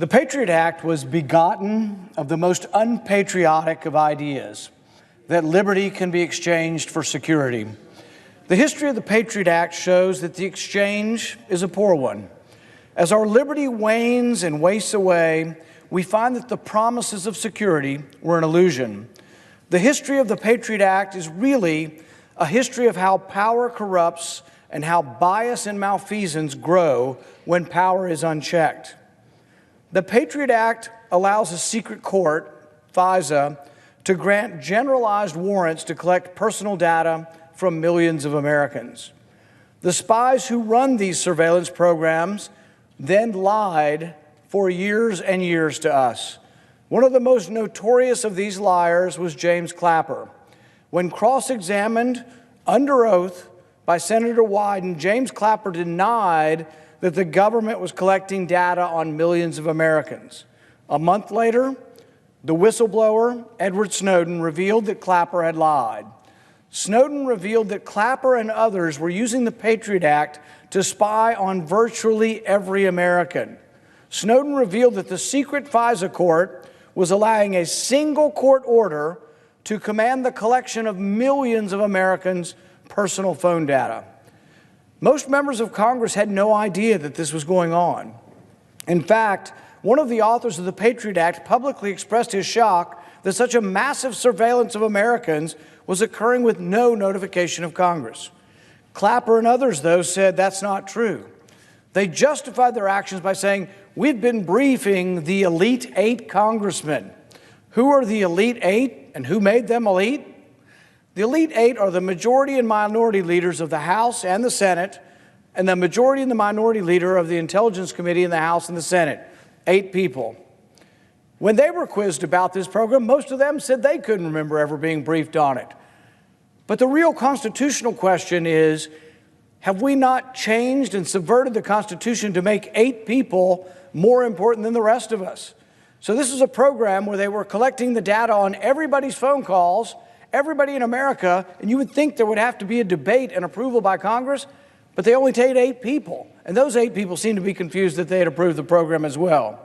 The Patriot Act was begotten of the most unpatriotic of ideas, that liberty can be exchanged for security. The history of the Patriot Act shows that the exchange is a poor one. As our liberty wanes and wastes away, we find that the promises of security were an illusion. The history of the Patriot Act is really a history of how power corrupts and how bias and malfeasance grow when power is unchecked. The Patriot Act allows a secret court, FISA, to grant generalized warrants to collect personal data from millions of Americans. The spies who run these surveillance programs then lied for years and years to us. One of the most notorious of these liars was James Clapper. When cross-examined under oath by Senator Wyden, James Clapper denied that the government was collecting data on millions of Americans. A month later, the whistleblower, Edward Snowden, revealed that Clapper had lied. Snowden revealed that Clapper and others were using the Patriot Act to spy on virtually every American. Snowden revealed that the secret FISA court was allowing a single court order to command the collection of millions of Americans' personal phone data. Most members of Congress had no idea that this was going on. In fact, one of the authors of the Patriot Act publicly expressed his shock that such a massive surveillance of Americans was occurring with no notification of Congress. Clapper and others, though, said that's not true. They justified their actions by saying, "We've been briefing the elite 8 congressmen." Who are the elite 8 and who made them elite? The elite 8 are the majority and minority leaders of the House and the Senate, and the majority and the minority leader of the Intelligence Committee in the House and the Senate, 8 people. When they were quizzed about this program, most of them said they couldn't remember ever being briefed on it. But the real constitutional question is, have we not changed and subverted the Constitution to make 8 people more important than the rest of us? So this is a program where they were collecting the data on everybody's phone calls, everybody in America, and you would think there would have to be a debate and approval by Congress, but they only take 8 people. And those 8 people seem to be confused that they had approved the program as well.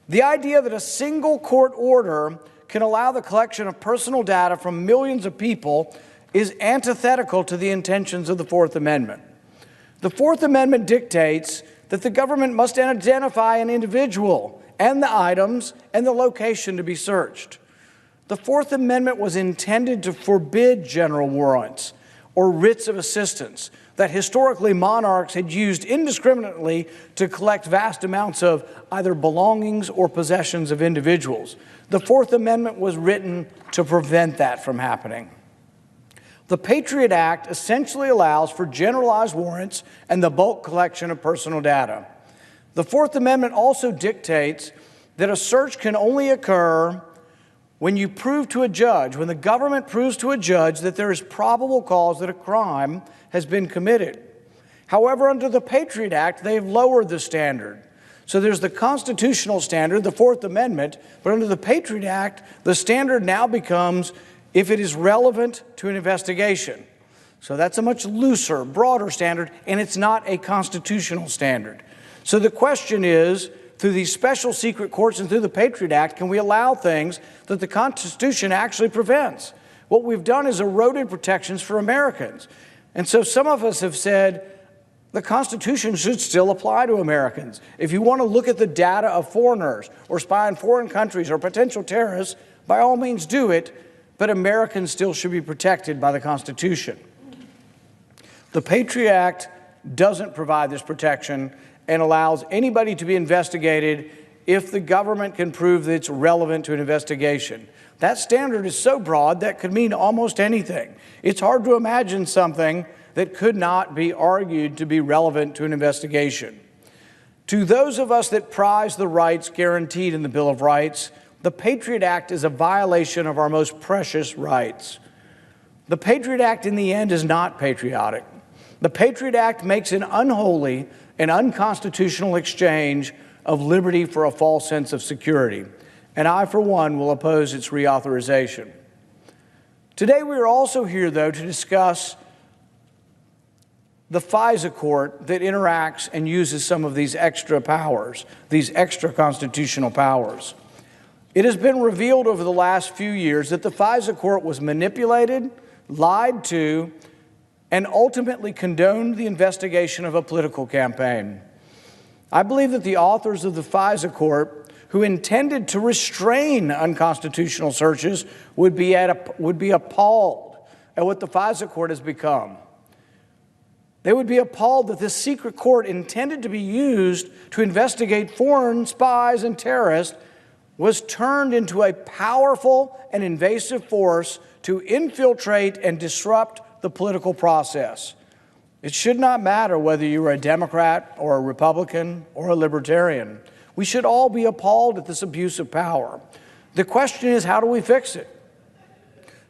The idea that a single court order can allow the collection of personal data from millions of people is antithetical to the intentions of the Fourth Amendment. The Fourth Amendment dictates that the government must identify an individual and the items and the location to be searched. The Fourth Amendment was intended to forbid general warrants or writs of assistance that historically monarchs had used indiscriminately to collect vast amounts of either belongings or possessions of individuals. The Fourth Amendment was written to prevent that from happening. The Patriot Act essentially allows for generalized warrants and the bulk collection of personal data. The Fourth Amendment also dictates that a search can only occur when you prove to a judge, when the government proves to a judge that there is probable cause that a crime has been committed. However, under the Patriot Act, they've lowered the standard. So there's the constitutional standard, the Fourth Amendment, but under the Patriot Act, the standard now becomes if it is relevant to an investigation. So that's a much looser, broader standard, and it's not a constitutional standard. So the question is, through these special secret courts and through the Patriot Act, can we allow things that the Constitution actually prevents? What we've done is eroded protections for Americans. And so some of us have said the Constitution should still apply to Americans. If you want to look at the data of foreigners or spy on foreign countries or potential terrorists, by all means do it, but Americans still should be protected by the Constitution. The Patriot Act doesn't provide this protection and allows anybody to be investigated if the government can prove that it's relevant to an investigation. That standard is so broad that could mean almost anything. It's hard to imagine something that could not be argued to be relevant to an investigation. To those of us that prize the rights guaranteed in the Bill of Rights, the Patriot Act is a violation of our most precious rights. The Patriot Act in the end is not patriotic. The Patriot Act makes an unholy and unconstitutional exchange of liberty for a false sense of security. And I, for one, will oppose its reauthorization. Today we are also here, though, to discuss the FISA court that interacts and uses some of these extra powers, these extra constitutional powers. It has been revealed over the last few years that the FISA court was manipulated, lied to, and ultimately condoned the investigation of a political campaign. I believe that the authors of the FISA court, who intended to restrain unconstitutional searches, would be appalled at what the FISA court has become. They would be appalled that this secret court, intended to be used to investigate foreign spies and terrorists, was turned into a powerful and invasive force to infiltrate and disrupt the political process. It should not matter whether you're a Democrat or a Republican or a Libertarian. We should all be appalled at this abuse of power. The question is, how do we fix it?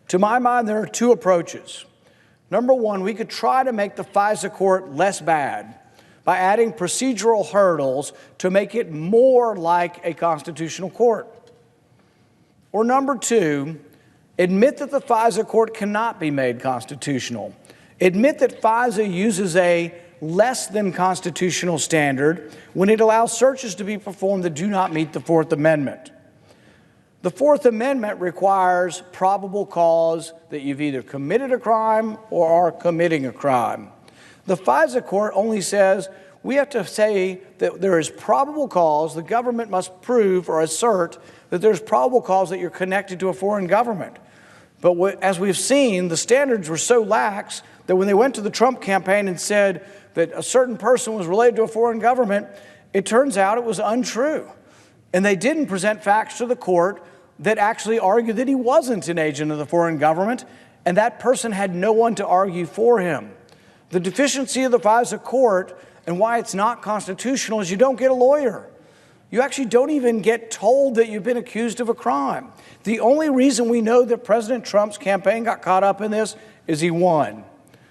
To my mind, there are two approaches. Number one, we could try to make the FISA court less bad by adding procedural hurdles to make it more like a constitutional court. Or number two, admit that the FISA court cannot be made constitutional. Admit that FISA uses a less than constitutional standard when it allows searches to be performed that do not meet the Fourth Amendment. The Fourth Amendment requires probable cause that you've either committed a crime or are committing a crime. The FISA court only says we have to say that there is probable cause, the government must prove or assert that there's probable cause that you're connected to a foreign government. But as we've seen, the standards were so lax that when they went to the Trump campaign and said that a certain person was related to a foreign government, it turns out it was untrue. And they didn't present facts to the court that actually argued that he wasn't an agent of the foreign government, and that person had no one to argue for him. The deficiency of the FISA court and why it's not constitutional is you don't get a lawyer. You actually don't even get told that you've been accused of a crime. The only reason we know that President Trump's campaign got caught up in this is he won.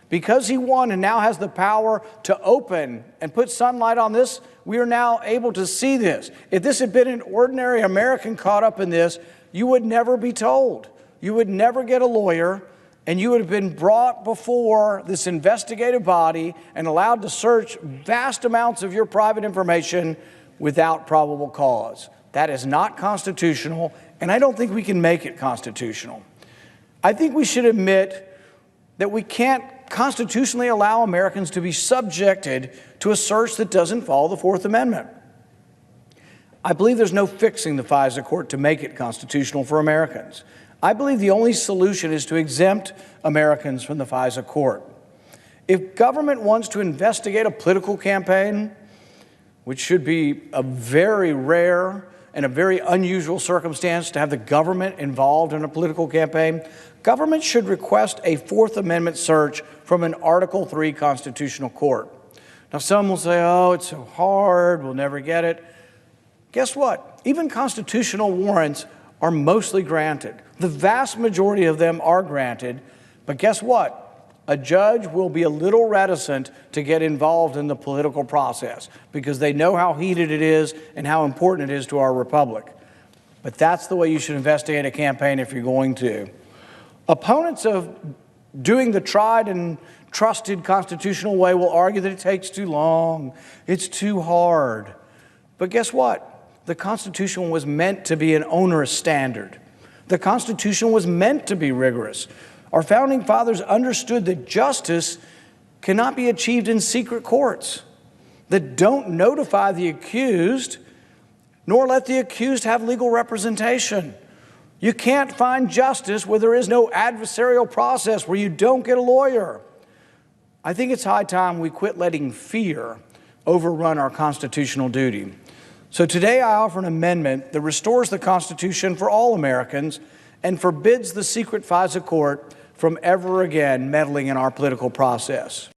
Because he won and now has the power to open and put sunlight on this, we are now able to see this. If this had been an ordinary American caught up in this, you would never be told. You would never get a lawyer, and you would have been brought before this investigative body and allowed to search vast amounts of your private information without probable cause. That is not constitutional, and I don't think we can make it constitutional. I think we should admit that we can't constitutionally allow Americans to be subjected to a search that doesn't follow the Fourth Amendment. I believe there's no fixing the FISA court to make it constitutional for Americans. I believe the only solution is to exempt Americans from the FISA court. If government wants to investigate a political campaign, which should be a very rare and a very unusual circumstance to have the government involved in a political campaign, government should request a Fourth Amendment search from an Article III constitutional court. Now, some will say, oh, it's so hard, we'll never get it. Guess what? Even constitutional warrants are mostly granted. The vast majority of them are granted, but guess what? A judge will be a little reticent to get involved in the political process because they know how heated it is and how important it is to our republic. But that's the way you should investigate a campaign if you're going to. Opponents of doing the tried and trusted constitutional way will argue that it takes too long, it's too hard. But guess what? The Constitution was meant to be an onerous standard. The Constitution was meant to be rigorous. Our founding fathers understood that justice cannot be achieved in secret courts that don't notify the accused, nor let the accused have legal representation. You can't find justice where there is no adversarial process, where you don't get a lawyer. I think it's high time we quit letting fear overrun our constitutional duty. So today I offer an amendment that restores the Constitution for all Americans and forbids the secret FISA court from ever again meddling in our political process.